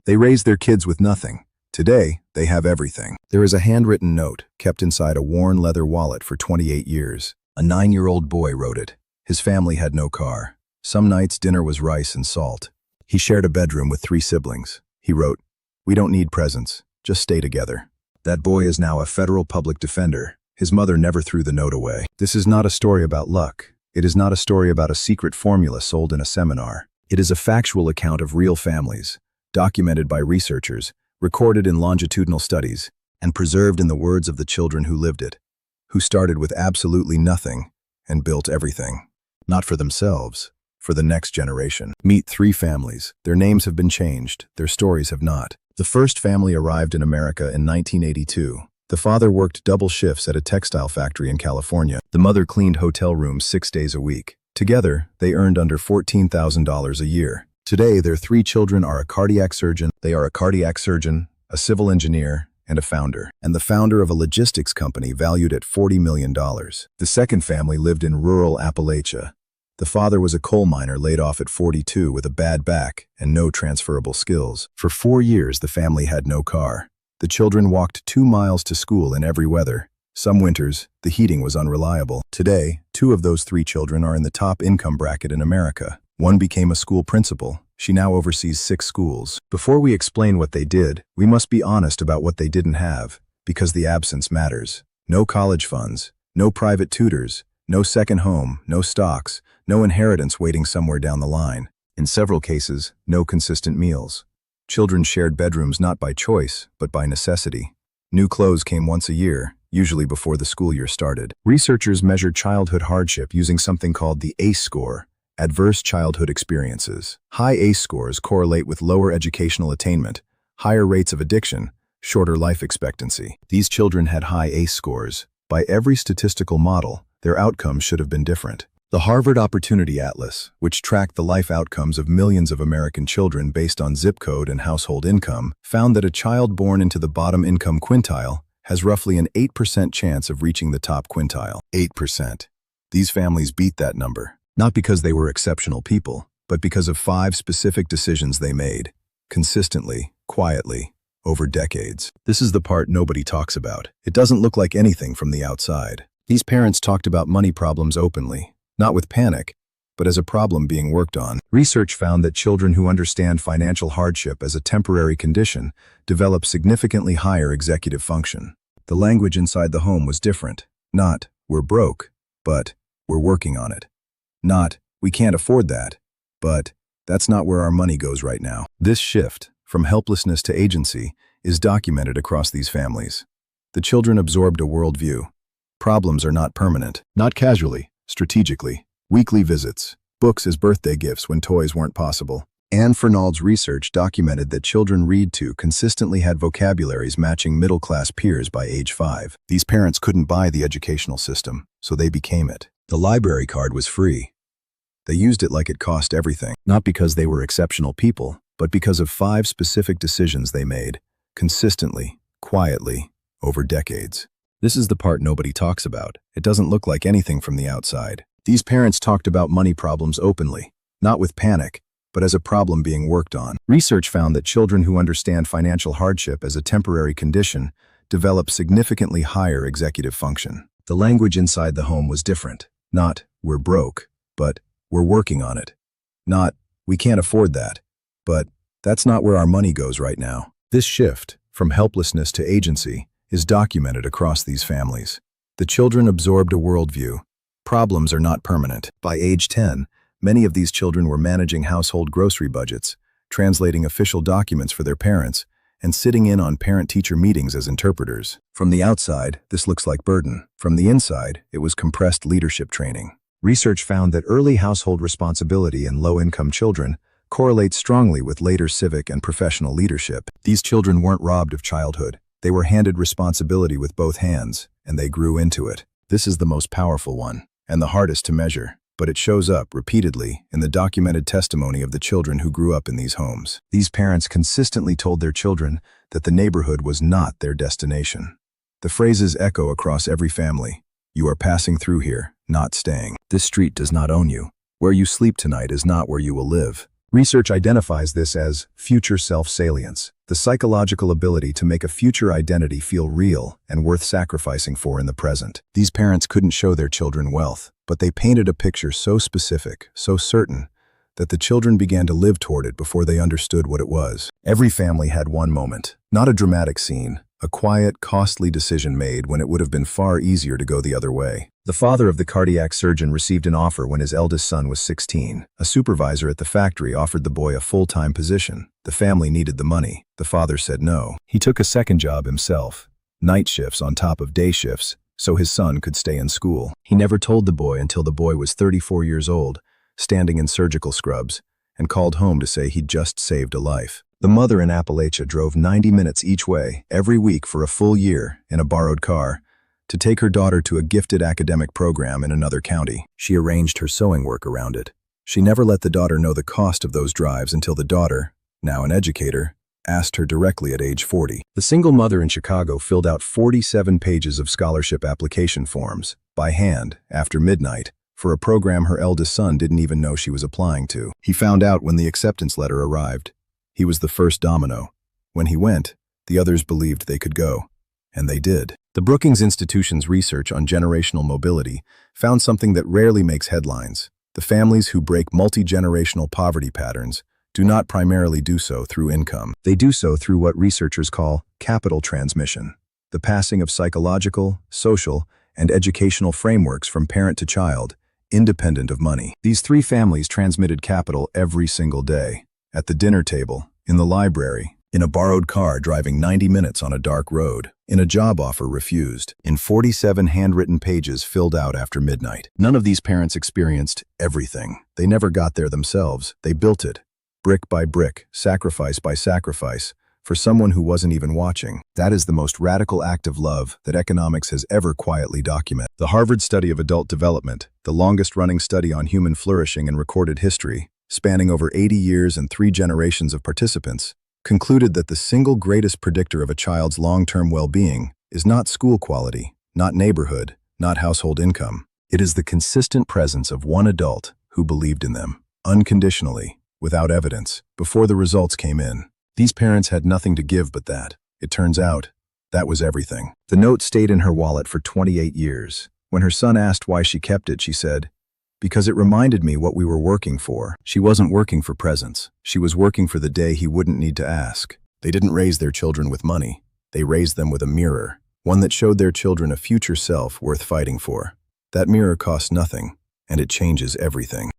They raised their kids with nothing. Today, they have everything. There is a handwritten note kept inside a worn leather wallet for 28 years. A 9-year-old boy wrote it. His family had no car. Some nights dinner was rice and salt. He shared a bedroom with 3 siblings. He wrote, "We don't need presents, just stay together." That boy is now a federal public defender. His mother never threw the note away. This is not a story about luck. It is not a story about a secret formula sold in a seminar. It is a factual account of real families, documented by researchers, recorded in longitudinal studies, and preserved in the words of the children who lived it, who started with absolutely nothing and built everything. Not for themselves, for the next generation. Meet 3 families. Their names have been changed, their stories have not. The first family arrived in America in 1982. The father worked double shifts at a textile factory in California. The mother cleaned hotel rooms 6 days a week. Together, they earned under $14,000 a year. Today, their 3 children are a cardiac surgeon. They are a cardiac surgeon, a civil engineer, and a founder. And the founder of a logistics company valued at $40 million. The second family lived in rural Appalachia. The father was a coal miner laid off at 42 with a bad back and no transferable skills. For 4 years, the family had no car. The children walked 2 miles to school in every weather. Some winters, the heating was unreliable. Today, 2 of those 3 children are in the top income bracket in America. One became a school principal. She now oversees 6 schools. Before we explain what they did, we must be honest about what they didn't have, because the absence matters. No college funds, no private tutors, no second home, no stocks, no inheritance waiting somewhere down the line. In several cases, no consistent meals. Children shared bedrooms not by choice, but by necessity. New clothes came once a year, usually before the school year started. Researchers measured childhood hardship using something called the ACE score, Adverse Childhood Experiences. High ACE scores correlate with lower educational attainment, higher rates of addiction, shorter life expectancy. These children had high ACE scores. By every statistical model, their outcomes should have been different. The Harvard Opportunity Atlas, which tracked the life outcomes of millions of American children based on zip code and household income, found that a child born into the bottom income quintile has roughly an 8% chance of reaching the top quintile. 8%. These families beat that number, not because they were exceptional people, but because of 5 specific decisions they made, consistently, quietly, over decades. This is the part nobody talks about. It doesn't look like anything from the outside. These parents talked about money problems openly, not with panic, but as a problem being worked on. Research found that children who understand financial hardship as a temporary condition develop significantly higher executive function. The language inside the home was different. Not, "We're broke," but, "We're working on it." Not, "We can't afford that," but, "That's not where our money goes right now." This shift, from helplessness to agency, is documented across these families. The children absorbed a worldview. Problems are not permanent, not casually, strategically. Weekly visits, books as birthday gifts when toys weren't possible. Anne Fernald's research documented that children read to consistently had vocabularies matching middle-class peers by age 5. These parents couldn't buy the educational system, so they became it. The library card was free. They used it like it cost everything, not because they were exceptional people, but because of 5 specific decisions they made, consistently, quietly, over decades. This is the part nobody talks about. It doesn't look like anything from the outside. These parents talked about money problems openly, not with panic, but as a problem being worked on. Research found that children who understand financial hardship as a temporary condition develop significantly higher executive function. The language inside the home was different. Not, "We're broke," but, "We're working on it." Not, "We can't afford that," but, "That's not where our money goes right now." This shift, from helplessness to agency, is documented across these families. The children absorbed a worldview. Problems are not permanent. By age 10, many of these children were managing household grocery budgets, translating official documents for their parents, and sitting in on parent-teacher meetings as interpreters. From the outside, this looks like burden. From the inside, it was compressed leadership training. Research found that early household responsibility in low-income children correlates strongly with later civic and professional leadership. These children weren't robbed of childhood. They were handed responsibility with both hands, and they grew into it. This is the most powerful one, and the hardest to measure, but it shows up repeatedly in the documented testimony of the children who grew up in these homes. These parents consistently told their children that the neighborhood was not their destination. The phrases echo across every family. "You are passing through here, not staying. This street does not own you. Where you sleep tonight is not where you will live." Research identifies this as future self-salience, the psychological ability to make a future identity feel real and worth sacrificing for in the present. These parents couldn't show their children wealth, but they painted a picture so specific, so certain, that the children began to live toward it before they understood what it was. Every family had one moment, not a dramatic scene, a quiet, costly decision made when it would have been far easier to go the other way. The father of the cardiac surgeon received an offer when his eldest son was 16. A supervisor at the factory offered the boy a full-time position. The family needed the money. The father said no. He took a second job himself, night shifts on top of day shifts, so his son could stay in school. He never told the boy until the boy was 34 years old, standing in surgical scrubs, and called home to say he'd just saved a life. The mother in Appalachia drove 90 minutes each way, every week for a full year, in a borrowed car, to take her daughter to a gifted academic program in another county. She arranged her sewing work around it. She never let the daughter know the cost of those drives until the daughter, now an educator, asked her directly at age 40. The single mother in Chicago filled out 47 pages of scholarship application forms, by hand, after midnight, for a program her eldest son didn't even know she was applying to. He found out when the acceptance letter arrived. He was the first domino. When he went, the others believed they could go. And they did. The Brookings Institution's research on generational mobility found something that rarely makes headlines. The families who break multi-generational poverty patterns do not primarily do so through income. They do so through what researchers call capital transmission, the passing of psychological, social, and educational frameworks from parent to child, independent of money. These three families transmitted capital every single day. At the dinner table, in the library, in a borrowed car driving 90 minutes on a dark road, in a job offer refused, in 47 handwritten pages filled out after midnight. None of these parents experienced everything. They never got there themselves. They built it, brick by brick, sacrifice by sacrifice, for someone who wasn't even watching. That is the most radical act of love that economics has ever quietly documented. The Harvard Study of Adult Development, the longest-running study on human flourishing in recorded history, spanning over 80 years and 3 generations of participants, concluded that the single greatest predictor of a child's long-term well-being is not school quality, not neighborhood, not household income. It is the consistent presence of one adult who believed in them, unconditionally, without evidence, before the results came in. These parents had nothing to give but that. It turns out, that was everything. The note stayed in her wallet for 28 years. When her son asked why she kept it, she said, "Because it reminded me what we were working for." She wasn't working for presents. She was working for the day he wouldn't need to ask. They didn't raise their children with money. They raised them with a mirror, one that showed their children a future self worth fighting for. That mirror costs nothing, and it changes everything.